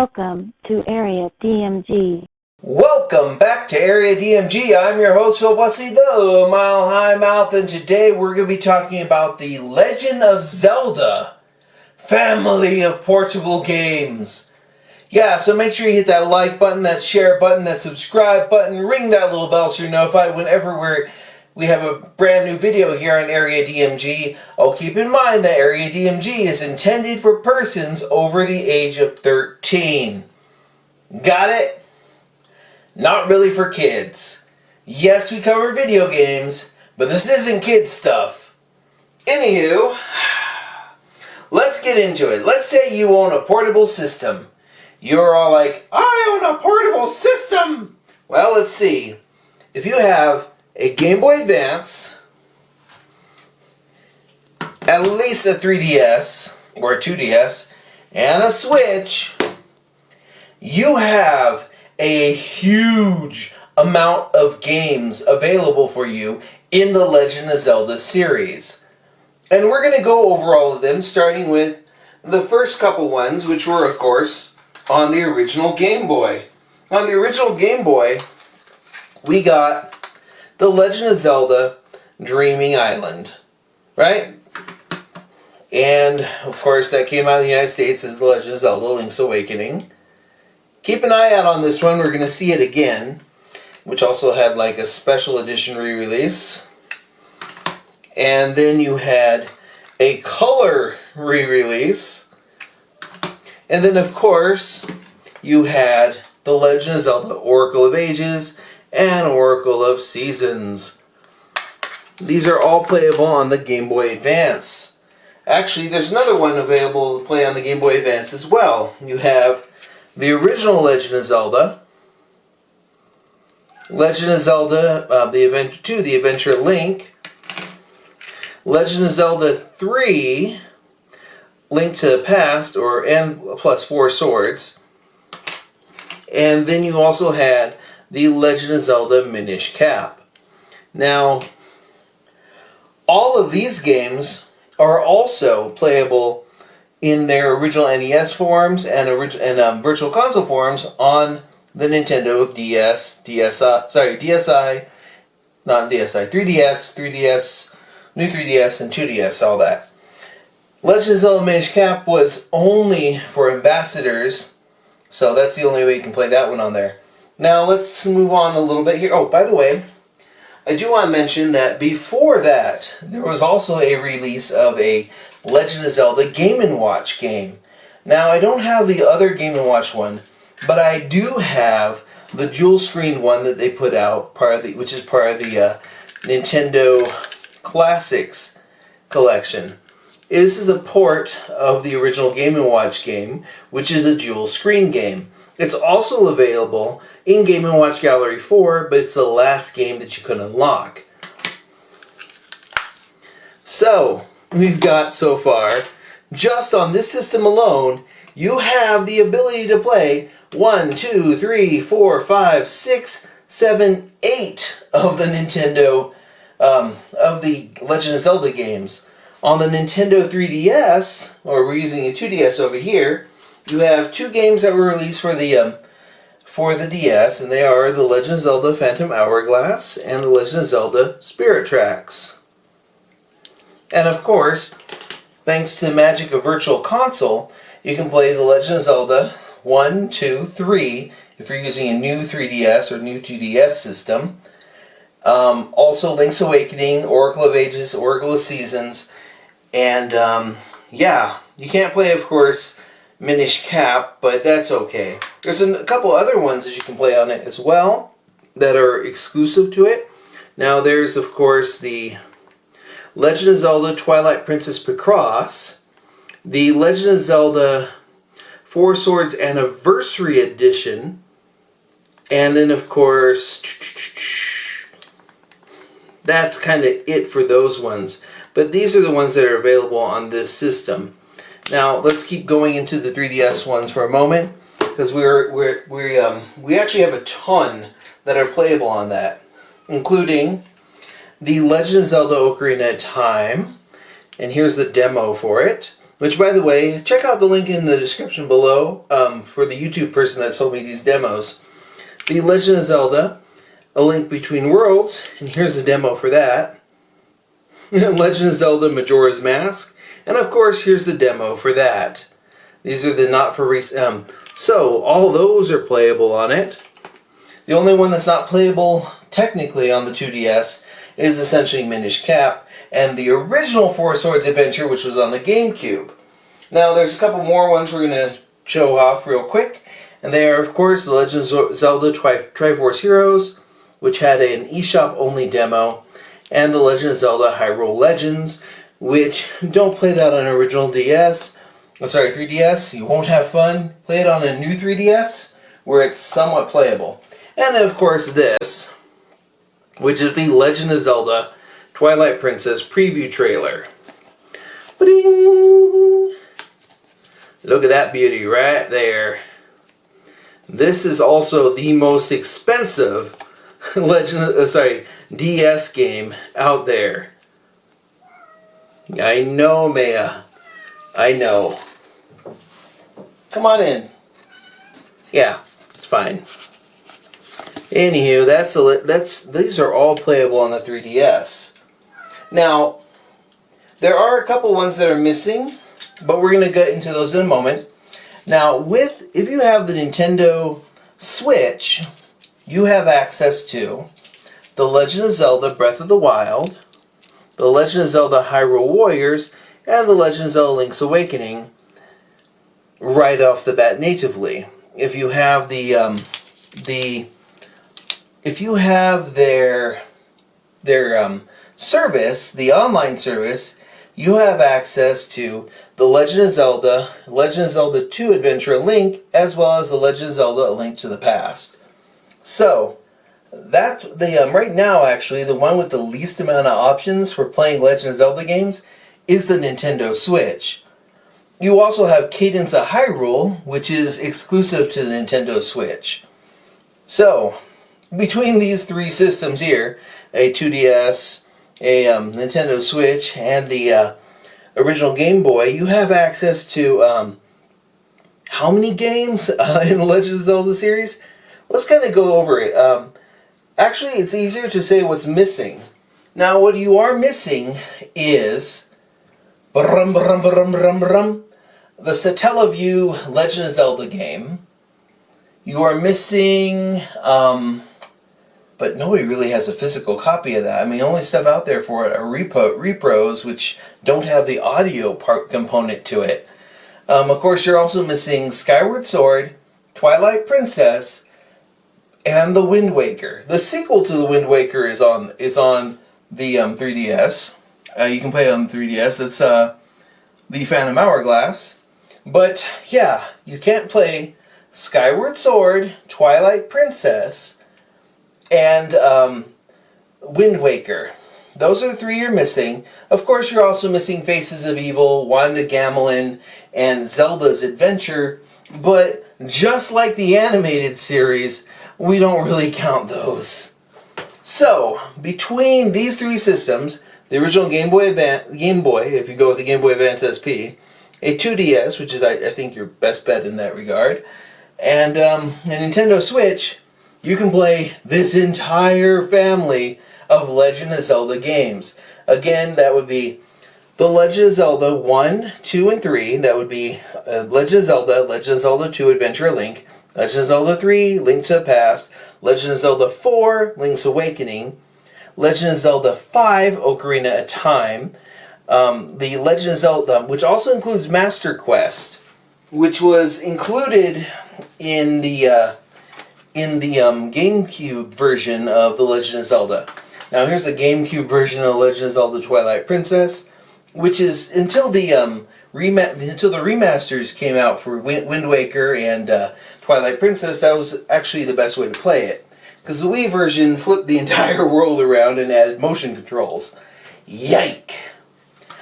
Welcome to Area DMG. Welcome back to Area DMG. I'm your host, Phil Bussey, the Mile High Mouth, and today we're going to be talking about the Legend of Zelda family of portable games. Yeah, so make sure you hit that like button, that share button, that subscribe button, ring that little bell so you're notified whenever we have a brand new video here on Area DMG. Oh, keep in mind that Area DMG is intended for persons over the age of 13. Got it? Not really for kids. Yes, we cover video games, but this isn't kid stuff. Anywho, let's get into it. Let's say you own a portable system. You're all like, I own a portable system! Well, let's see. If you have a Game Boy Advance, at least a 3DS or a 2DS, and a Switch, you have a huge amount of games available for you in the Legend of Zelda series. And we're going to go over all of them, starting with the first couple ones, which were, of course, on the original Game Boy. On the original Game Boy, we got The Legend of Zelda Dreaming Island, right? And, of course, that came out in the United States as The Legend of Zelda Link's Awakening. Keep an eye out on this one. We're going to see it again, which also had like a special edition re-release. And then you had a color re-release. And then, of course, you had The Legend of Zelda Oracle of Ages and Oracle of Seasons. These are all playable on the Game Boy Advance. Actually, there's another one available to play on the Game Boy Advance as well. You have the original Legend of Zelda, Legend of Zelda, The Adventure Link, Legend of Zelda 3, Link to the Past, and plus 4 swords, and then you also had the Legend of Zelda Minish Cap. Now, all of these games are also playable in their original NES forms and Virtual Console forms on the Nintendo DS, 3DS, New 3DS, and 2DS, all that. Legend of Zelda Minish Cap was only for ambassadors, so that's the only way you can play that one on there. Now let's move on a little bit here. Oh, by the way, I do want to mention that before that, there was also a release of a Legend of Zelda Game & Watch game. Now, I don't have the other Game & Watch one, but I do have the dual screen one that they put out, which is part of the Nintendo Classics collection. This is a port of the original Game & Watch game, which is a dual screen game. It's also available in Game & Watch Gallery 4, but it's the last game that you could unlock. So, we've got so far, just on this system alone, you have the ability to play 1, 2, 3, 4, 5, 6, 7, 8 of the Nintendo, of the Legend of Zelda games. On the Nintendo 3DS, or we're using a 2DS over here, you have 2 games that were released for the DS, and they are The Legend of Zelda Phantom Hourglass and The Legend of Zelda Spirit Tracks. And of course, thanks to the magic of Virtual Console, you can play The Legend of Zelda 1, 2, 3 if you're using a new 3DS or new 2DS system. Also Link's Awakening, Oracle of Ages, Oracle of Seasons, and yeah, you can't play, of course, Minish Cap, but that's okay. There's a couple other ones that you can play on it as well that are exclusive to it. Now there's, of course, the Legend of Zelda Twilight Princess Picross, the Legend of Zelda 4 Swords Anniversary Edition, and then, of course, that's kind of it for those ones. But these are the ones that are available on this system. Now, let's keep going into the 3DS ones for a moment, because we actually have a ton that are playable on that, including the Legend of Zelda Ocarina of Time, and here's the demo for it. Which, by the way, check out the link in the description below for the YouTube person that sold me these demos. The Legend of Zelda, A Link Between Worlds, and here's the demo for that. Legend of Zelda Majora's Mask, and of course here's the demo for that. These are the not for so all those are playable on it. The only one that's not playable technically on the 2DS is essentially Minish Cap and the original Four Swords Adventure, which was on the GameCube. Now there's a couple more ones we're going to show off real quick, and they are of course the Legend of Zelda Triforce Heroes, which had an eShop only demo, and the Legend of Zelda Hyrule Legends, which don't play that on an original DS. Oh, sorry, 3DS. You won't have fun. Play it on a new 3DS where it's somewhat playable. And then of course this, which is the Legend of Zelda Twilight Princess preview trailer. Ba-ding! Look at that beauty right there. This is also the most expensive DS game out there. I know, Maya. I know. Come on in. Yeah, it's fine. Anywho, these are all playable on the 3DS. Now, there are a couple ones that are missing, but we're going to get into those in a moment. Now, if you have the Nintendo Switch, you have access to The Legend of Zelda Breath of the Wild, The Legend of Zelda Hyrule Warriors, and The Legend of Zelda Link's Awakening right off the bat natively. If you have their service, the online service, you have access to The Legend of Zelda 2 Adventure Link, as well as The Legend of Zelda A Link to the Past. So, right now actually, the one with the least amount of options for playing Legend of Zelda games is the Nintendo Switch. You also have Cadence of Hyrule, which is exclusive to the Nintendo Switch. So, between these three systems here, a 2DS, a Nintendo Switch, and the original Game Boy, you have access to how many games in the Legend of Zelda series? Let's kind of go over it. Actually, it's easier to say what's missing. Now, what you are missing is the Satellaview Legend of Zelda game. You are missing, but nobody really has a physical copy of that. I mean, the only stuff out there for it are repros, which don't have the audio part component to it. Of course, you're also missing Skyward Sword, Twilight Princess, and the Wind Waker. The sequel to the Wind Waker is on the 3DS. You can play it on the 3DS. It's the Phantom Hourglass. But yeah, you can't play Skyward Sword, Twilight Princess, and Wind Waker. Those are the three you're missing. Of course, you're also missing Faces of Evil, Wanda Gamelin, and Zelda's Adventure. But just like the animated series, we don't really count those. So, between these three systems, the original Game Boy, if you go with the Game Boy Advance SP, a 2DS, which is I think your best bet in that regard, and a Nintendo Switch, you can play this entire family of Legend of Zelda games. Again, that would be the Legend of Zelda 1, 2, and 3. That would be Legend of Zelda 2 Adventure Link, Legend of Zelda 3, Link to the Past, Legend of Zelda 4, Link's Awakening, Legend of Zelda 5, Ocarina of Time, the Legend of Zelda, which also includes Master Quest, which was included in the GameCube version of the Legend of Zelda. Now here's the GameCube version of Legend of Zelda Twilight Princess, which is until the remasters came out for Wind Waker and Twilight Princess, that was actually the best way to play it. Because the Wii version flipped the entire world around and added motion controls. Yike!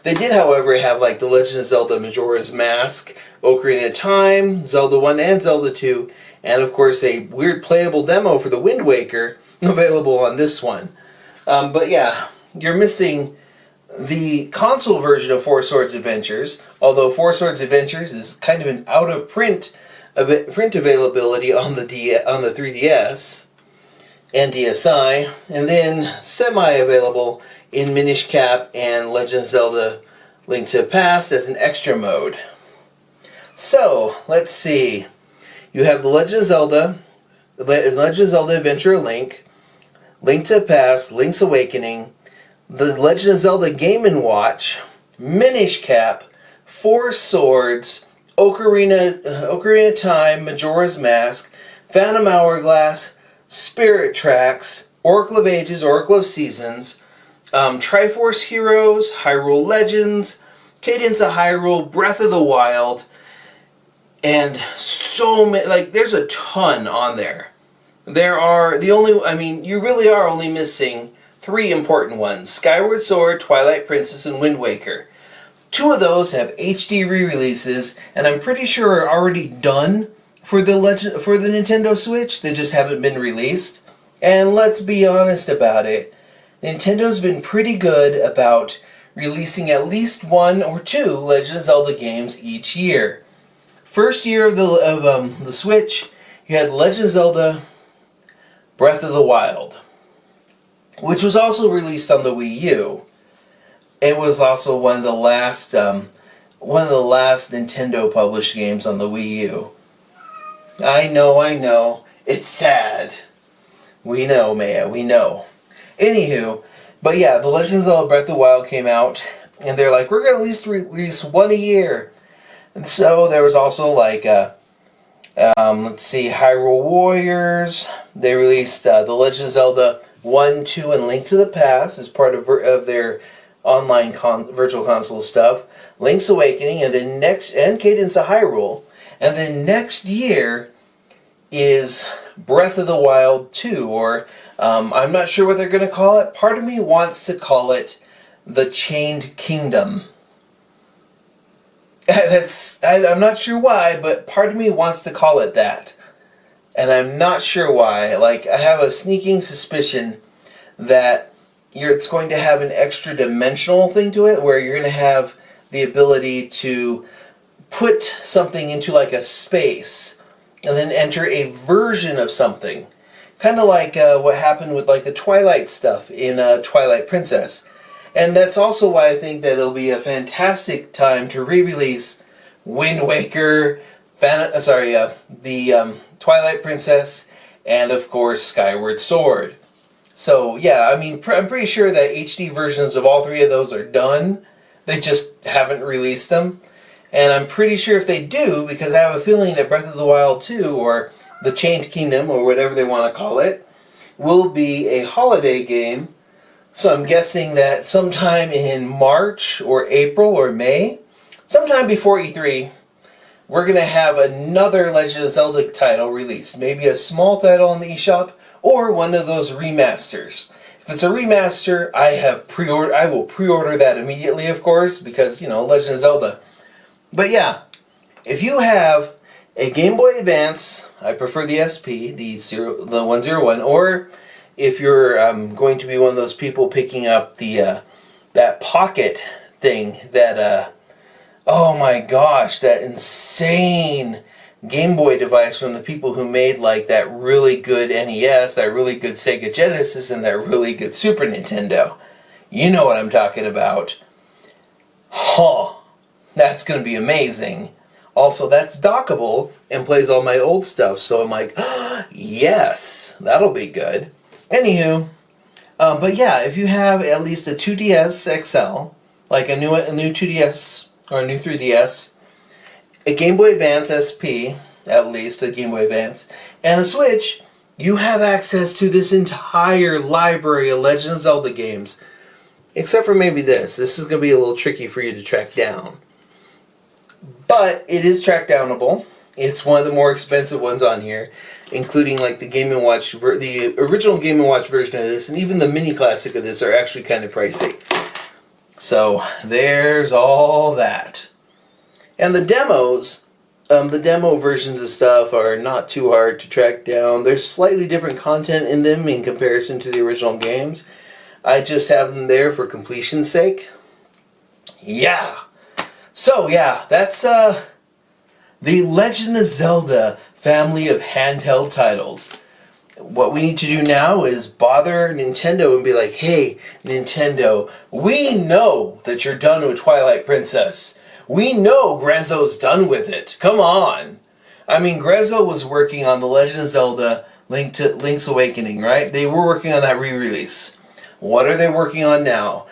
They did, however, have like the Legend of Zelda Majora's Mask, Ocarina of Time, Zelda 1 and Zelda 2, and of course a weird playable demo for the Wind Waker available on this one. But yeah, you're missing the console version of Four Swords Adventures, although Four Swords Adventures is kind of an out of print availability on the 3DS and DSi, and then semi-available in Minish Cap and Legend of Zelda Link to the Past as an extra mode. So, let's see. You have the Legend of Zelda Adventure Link, Link to the Past, Link's Awakening, the Legend of Zelda Game & Watch, Minish Cap, Four Swords, Ocarina of Time, Majora's Mask, Phantom Hourglass, Spirit Tracks, Oracle of Ages, Oracle of Seasons, Triforce Heroes, Hyrule Legends, Cadence of Hyrule, Breath of the Wild, and so many, like, there's a ton on there. You really are only missing 3 important ones: Skyward Sword, Twilight Princess, and Wind Waker. 2 of those have HD re-releases, and I'm pretty sure are already done for the Nintendo Switch. They just haven't been released. And let's be honest about it, Nintendo's been pretty good about releasing at least 1 or 2 Legend of Zelda games each year. First year of the Switch, you had Legend of Zelda Breath of the Wild, which was also released on the Wii U. It was also one of the last Nintendo published games on the Wii U. I know. It's sad. We know, Maya, we know. Anywho, but yeah, the Legend of Zelda Breath of the Wild came out, and they're like, we're going to at least release 1 a year. And so there was also like, Hyrule Warriors. They released the Legend of Zelda 1, 2, and Link to the Past as part of their online virtual console stuff. Link's Awakening, and then Cadence of Hyrule. And then next year is Breath of the Wild 2, or I'm not sure what they're going to call it. Part of me wants to call it The Chained Kingdom. I'm not sure why, but part of me wants to call it that. And I'm not sure why. Like, I have a sneaking suspicion that it's going to have an extra dimensional thing to it, where you're going to have the ability to put something into like a space and then enter a version of something. Kind of like what happened with like the Twilight stuff in Twilight Princess. And that's also why I think that it'll be a fantastic time to re-release Wind Waker, the Twilight Princess, and of course Skyward Sword. So yeah, I mean, I'm pretty sure that HD versions of all 3 of those are done. They just haven't released them. And I'm pretty sure if they do, because I have a feeling that Breath of the Wild 2, or The Chained Kingdom, or whatever they want to call it, will be a holiday game. So I'm guessing that sometime in March or April or May, sometime before E3, we're going to have another Legend of Zelda title released. Maybe a small title in the eShop, or one of those remasters. If it's a remaster, I will pre-order that immediately, of course, because, Legend of Zelda. But yeah, if you have a Game Boy Advance, I prefer the SP, the 101, or if you're going to be one of those people picking up that pocket thing, that oh my gosh, that insane Game Boy device from the people who made like that really good NES, that really good Sega Genesis, and that really good Super Nintendo. You know what I'm talking about. That's going to be amazing. Also, that's dockable and plays all my old stuff, so I'm like, yes, that'll be good. Anywho, but yeah, if you have at least a 2DS XL, like a new 2DS or a new 3DS, a Game Boy Advance SP, at least a Game Boy Advance, and a Switch, you have access to this entire library of Legend of Zelda games. Except for maybe this. This is going to be a little tricky for you to track down. But it is track downable. It's one of the more expensive ones on here, including like the Game & Watch, the original Game & Watch version of this, and even the mini classic of this are actually kind of pricey. So there's all that. And the demos, the demo versions of stuff are not too hard to track down. There's slightly different content in them in comparison to the original games. I just have them there for completion's sake. Yeah. So yeah, that's the Legend of Zelda family of handheld titles. What we need to do now is bother Nintendo and be like, hey, Nintendo, we know that you're done with Twilight Princess. We know Grezzo's done with it. Come on. I mean, Grezzo was working on The Legend of Zelda Link's Awakening, right? They were working on that re-release. What are they working on now?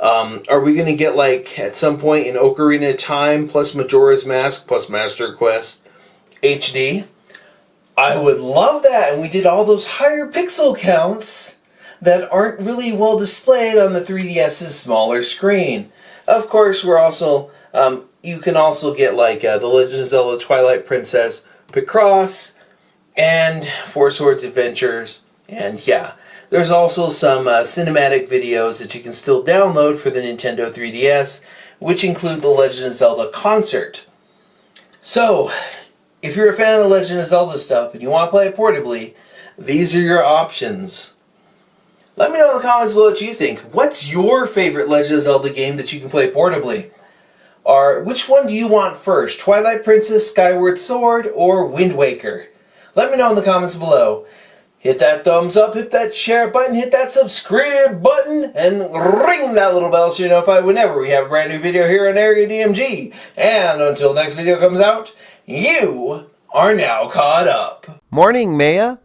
Are we going to get, like, at some point in Ocarina of Time plus Majora's Mask plus Master Quest HD? I would love that, and we did all those higher pixel counts that aren't really well displayed on the 3DS's smaller screen. Of course, we're also, you can also get like The Legend of Zelda Twilight Princess Picross and Four Swords Adventures, and yeah, there's also some cinematic videos that you can still download for the Nintendo 3DS, which include The Legend of Zelda Concert. So, if you're a fan of The Legend of Zelda stuff and you want to play it portably, these are your options. Let me know in the comments below what you think. What's your favorite Legend of Zelda game that you can play portably? Or which one do you want first? Twilight Princess, Skyward Sword, or Wind Waker? Let me know in the comments below. Hit that thumbs up, hit that share button, hit that subscribe button, and ring that little bell so you're notified whenever we have a brand new video here on Area DMG. And until next video comes out, you are now caught up. Morning, Maya.